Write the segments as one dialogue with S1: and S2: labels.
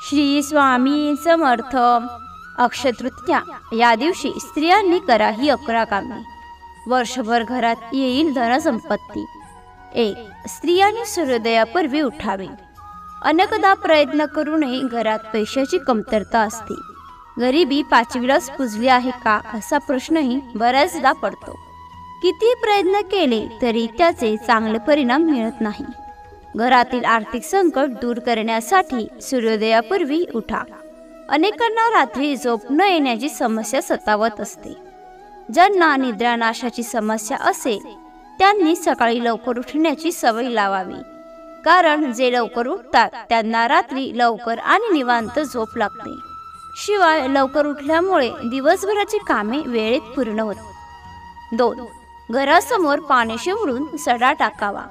S1: श्री स्वामी समर्थ. अक्षय तृतीया या दिवशी स्त्रियांनी करा ही 11 कामे. वर्षभर घरात येईल धनसंपत्ती. 1. स्त्रियांनी सूर्योदयापूर्वी उठावे. अनेकदा प्रयत्न करूनही घरात पैशाची कमतरता असते. गरिबी 5वीलाच पुजली आहे का असा प्रश्नही बऱ्याचदा पडतो. किती प्रयत्न केले तरी त्याचे चांगले परिणाम मिळत नाही. घरातील आर्थिक संकट दूर करण्यासाठी सूर्योदयापूर्वी उठा. अनेकांना रात्री झोप न येण्याची समस्या सतावत असते. ज्यांना निद्रानाशाची समस्या असेल त्यांनी सकाळी लवकर उठण्याची सवय लावावी. कारण जे लवकर उठतात त्यांना रात्री लवकर आणि निवांत झोप लागते. शिवाय लवकर उठल्यामुळे दिवसभराची कामे वेळेत पूर्ण होतात. 2. घरासमोर पाणी शिंपडून सडा टाकावा.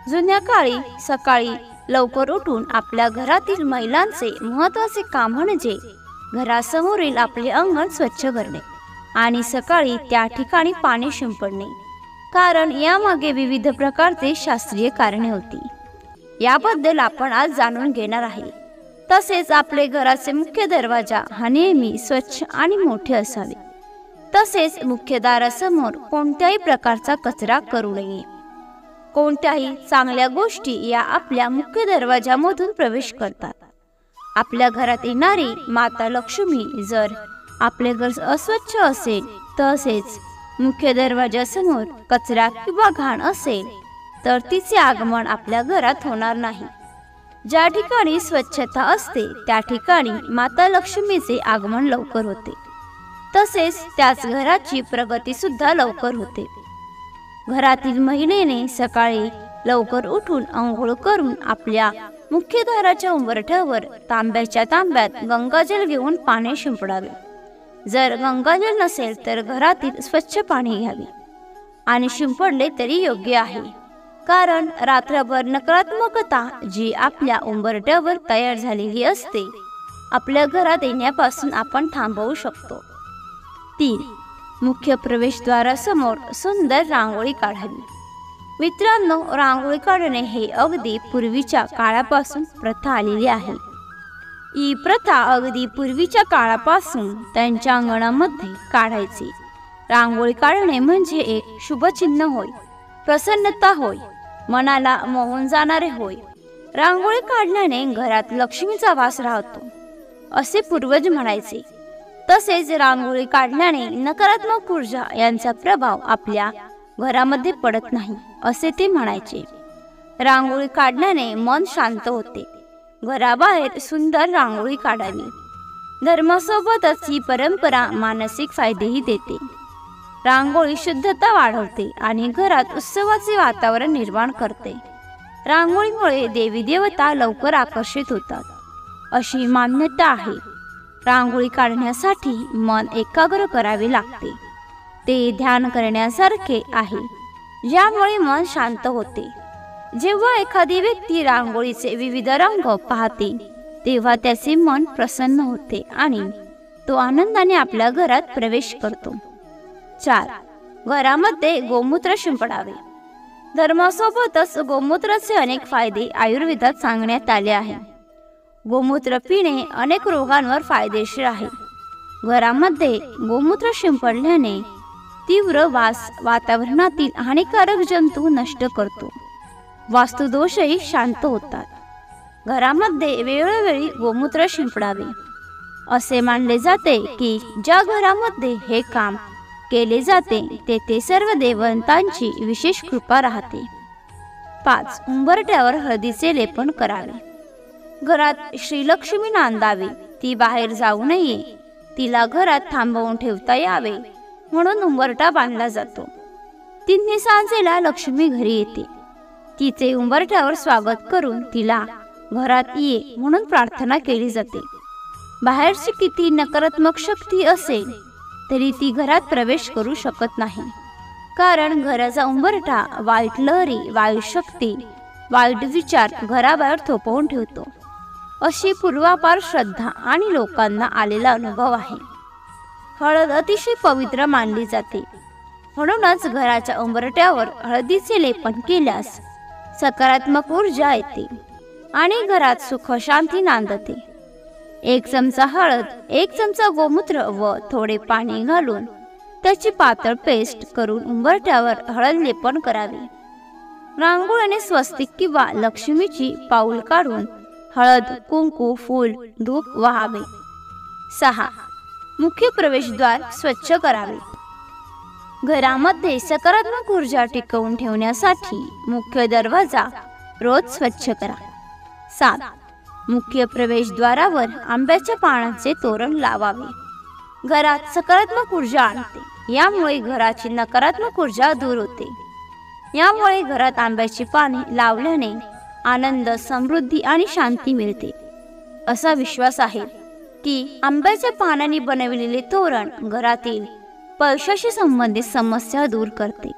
S1: जुन्या काळी सकाळी लवकर उठून आपल्या घरातील महिलांचे महत्त्वाचे काम म्हणजे घरासमोरील आपले अंगण स्वच्छ करणे आणि सकाळी त्या ठिकाणी पाणी शिंपडणे. कारण यामागे विविध प्रकारचे शास्त्रीय कारणे होती. याबद्दल आपण आज जाणून घेणार आहे. तसेच आपले घराचे मुख्य दरवाजा हा नेहमी स्वच्छ आणि मोठे असावे. तसेच मुख्य दारासमोर कोणत्याही प्रकारचा कचरा करू नये. कोणत्याही चांगल्या गोष्टी या आपल्या मुख्य दरवाजामधून प्रवेश करतात. आपल्या घरात येणारी माता लक्ष्मी जर आपले घर अस्वच्छ असेल तसेच मुख्य दरवाजासमोर कचरा किंवा घाण असेल तर तिचे आगमन आपल्या घरात होणार नाही. ज्या ठिकाणी स्वच्छता असते त्या ठिकाणी माता लक्ष्मीचे आगमन लवकर होते. तसेच त्याच घराची प्रगती सुद्धा लवकर होते. घरातील महिलेने सकाळी लवकर उठून अंघोळ करून आपल्या मुख्य दाराच्या उंबरठ्यावर तांब्यात गंगाजल घेऊन पाणी शिंपडावे. जर गंगाजल नसेल तर घरातील स्वच्छ पाणी घ्यावे आणि शिंपडले तरी योग्य आहे. कारण रात्रभर नकारात्मकता जी आपल्या उंबरठ्यावर तयार झालेली असते आपल्या घरात येण्यापासून आपण थांबवू शकतो. 3. मुख्य प्रवेशद्वारासमोर सुंदर रांगोळी काढावी. मित्रांनो, रांगोळी काढणे हे अगदी पूर्वीच्या काळापासून प्रथा आलेली आहे. ही प्रथा अगदी पूर्वीच्या काळापासून त्यांच्या अंगणामध्ये काढायची. रांगोळी काढणे म्हणजे एक शुभचिन्ह होय, प्रसन्नता होय, मनाला मोहून जाणारे होय. रांगोळी काढल्याने घरात लक्ष्मीचा वास राहतो असे पूर्वज म्हणायचे. तसेच रांगोळी काढल्याने नकारात्मक ऊर्जा यांचा प्रभाव आपल्या घरामध्ये पडत नाही असे ते म्हणायचे. रांगोळी काढल्याने मन शांत होते. घराबाहेर सुंदर रांगोळी काढावी. धर्मासोबतच ही परंपरा मानसिक फायदेही देते. रांगोळी शुद्धता वाढवते आणि घरात उत्सवाचे वातावरण निर्माण करते. रांगोळीमुळे देवी देवता लवकर आकर्षित होतात अशी मान्यता आहे. रांगोळी काढण्यासाठी मन एकाग्र करावे लागते. ते ध्यान करण्यासारखे आहे ज्यामुळे मन शांत होते. जेव्हा एखादी व्यक्ती रांगोळीचे विविध रंग पाहते तेव्हा त्याचे मन प्रसन्न होते आणि तो आनंदाने आपल्या घरात प्रवेश करतो. 4. घरामध्ये गोमूत्र शिंपडावे. धर्मासोबतच गोमूत्राचे अनेक फायदे आयुर्वेदात सांगण्यात आले आहे. गोमूत्र पिणे अनेक रोगांवर फायदेशीर आहे. घरामध्ये गोमूत्र शिंपडल्याने तीव्र वास वातावरणातील हानिकारक जंतू नष्ट करतो. वास्तुदोषही शांत होतात. घरामध्ये वेळोवेळी गोमूत्र शिंपडावे. असे मानले जाते की ज्या घरामध्ये हे काम केले जाते तेथे सर्व देवतांची विशेष कृपा राहते. 5. उंबरठ्यावर हळदीचे लेपन करावे. घरात श्रीलक्ष्मी नांदावी. ती बाहेर जाऊ नये. तिला घरात थांबवून ठेवता यावे म्हणून उंबरठा बांधला जातो. तिन्ही सांजेला लक्ष्मी घरी येते. तिचे उंबरठ्यावर स्वागत करून तिला घरात ये म्हणून प्रार्थना केली जाते. बाहेरची किती नकारात्मक शक्ती असेल तरी ती घरात प्रवेश करू शकत नाही. कारण घराचा उंबरठा वाईट लहरी, वाईट शक्ती, वाईट विचार घराबाहेर थोपवून ठेवतो अशी पूर्वापार श्रद्धा आणि लोकांना आलेला अनुभव आहे. हळद अतिशय पवित्र मानली जाते. म्हणूनच घराच्या उंबरठ्यावर हळदीचे लेपन केल्यास सकारात्मक ऊर्जा येते आणि घरात सुख शांती नांदते. 1 चमचा हळद, 1 चमचा गोमूत्र व थोडे पाणी घालून त्याची पातळ पेस्ट करून उंबरठ्यावर हळद लेपन करावे. रांगोळीने स्वस्तिक किंवा लक्ष्मीची पाऊल काढून हळद, कुंकू, फूल, धूप वाहावे. 6. मुख्य प्रवेशद्वार स्वच्छ करावे. घरामध्ये सकारात्मक ऊर्जा टिकवून ठेवण्यासाठी मुख्य दरवाजा रोज स्वच्छ करा. 7. मुख्य प्रवेशद्वारावर आंब्याच्या पानांचे तोरण लावावे. घरात सकारात्मक ऊर्जा आणते. यामुळे घराची नकारात्मक ऊर्जा दूर होते. यामुळे घरात आंब्याची पाने लावल्याने आनंद, समृद्धी आणि शांती मिळते. असा विश्वास आहे की आंब्याच्या पानांनी बनविलेले तोरण घरातील पैशाशी संबंधित समस्या दूर करते.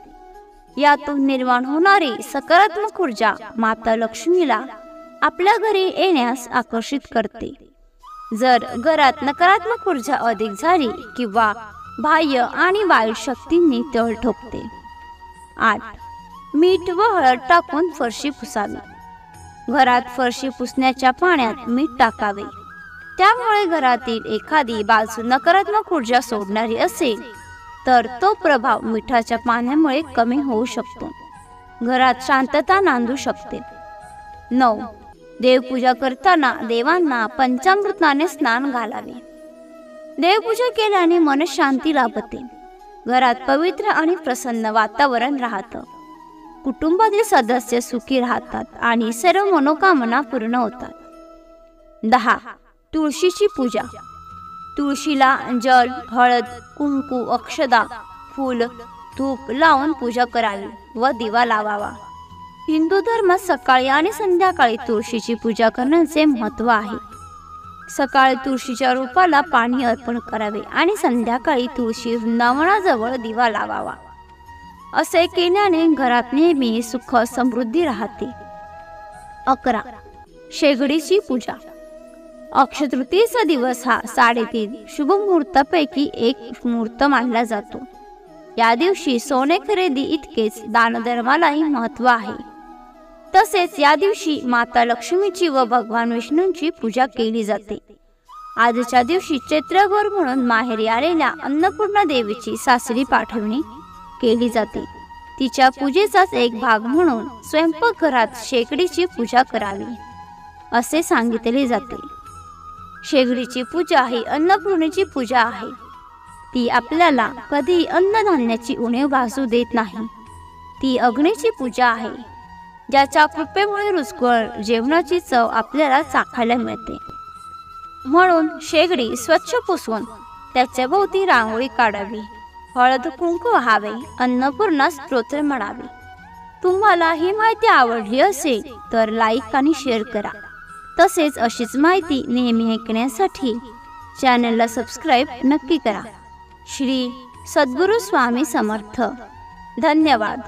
S1: यातून निर्माण होणारी सकारात्मक ऊर्जा माता लक्ष्मीला आपल्या घरी येण्यास आकर्षित करते. जर घरात नकारात्मक ऊर्जा अधिक झाली किंवा बाह्य आणि वाईट शक्तींनी तळ ठोकते. 8. मीठ व हळद टाकून फरशी पुसावी. घरात फरशी पुसण्याच्या पाण्यात मीठ टाकावे. त्यामुळे घरातील एखादी बाजू नकारात्मक ऊर्जा सोडणारी असेल तर तो प्रभाव मिठाच्या पाण्यामुळे कमी होऊ शकतो. घरात शांतता नांदू शकते. 9. देवपूजा करताना देवांना पंचामृताने स्नान घालावे. देवपूजा केल्याने मनशांती लाभते. घरात पवित्र आणि प्रसन्न वातावरण राहतं. कुटुंबातील सदस्य सुखी राहतात आणि सर्व मनोकामना पूर्ण होतात. 10. तुळशीची पूजा. तुळशीला जल, हळद, कुंकू, अक्षदा, फूल, धूप लावून पूजा करावी व दिवा लावावा. हिंदू धर्मात सकाळी आणि संध्याकाळी तुळशीची पूजा करण्याचे महत्त्व आहे. सकाळी तुळशीच्या रोपाला पाणी अर्पण करावे आणि संध्याकाळी तुळशी वृंदावनाजवळ दिवा लावावा. असे केल्याने घरात नेहमी सुख समृद्धी राहते. 11. शेगडीची पूजा. अक्षय तृतीयेचा दिवस हा 3.5 शुभ मुहूर्तापैकी एक मुहूर्त मानला जातो. या दिवशी सोने खरेदी इतकेच दानधर्मालाही महत्त्व आहे. तसेच या दिवशी माता लक्ष्मीची व भगवान विष्णूंची पूजा केली जाते. आजच्या दिवशी चैत्रगौर म्हणून माहेरी आलेल्या अन्नपूर्णा देवीची सासरी पाठवणी केली जाते. तिच्या पूजेचाच एक भाग म्हणून स्वयंपाकघरात शेगडीची पूजा करावी असे सांगितले जाते. शेगडीची पूजा ही अन्नपूर्णेची पूजा आहे. ती आपल्याला कधी अन्नधान्याची उणीव भासू देत नाही. ती अग्नीची पूजा आहे, ज्याच्या कृपेमुळे रुचकर जेवणाची चव आपल्याला चाखायला मिळते. म्हणून शेगडी स्वच्छ पुसून त्याच्या भोवती रांगोळी काढावी, हळद कुंकू व्हावे, अन्नपूर्णा स्तोत्र म्हणावे. तुम्हाला ही माहिती आवडली असेल तर लाईक आणि शेअर करा. तसेच अशीच माहिती नेहमी ऐकण्यासाठी चॅनलला सबस्क्राईब नक्की करा. श्री सद्गुरू स्वामी समर्थ. धन्यवाद.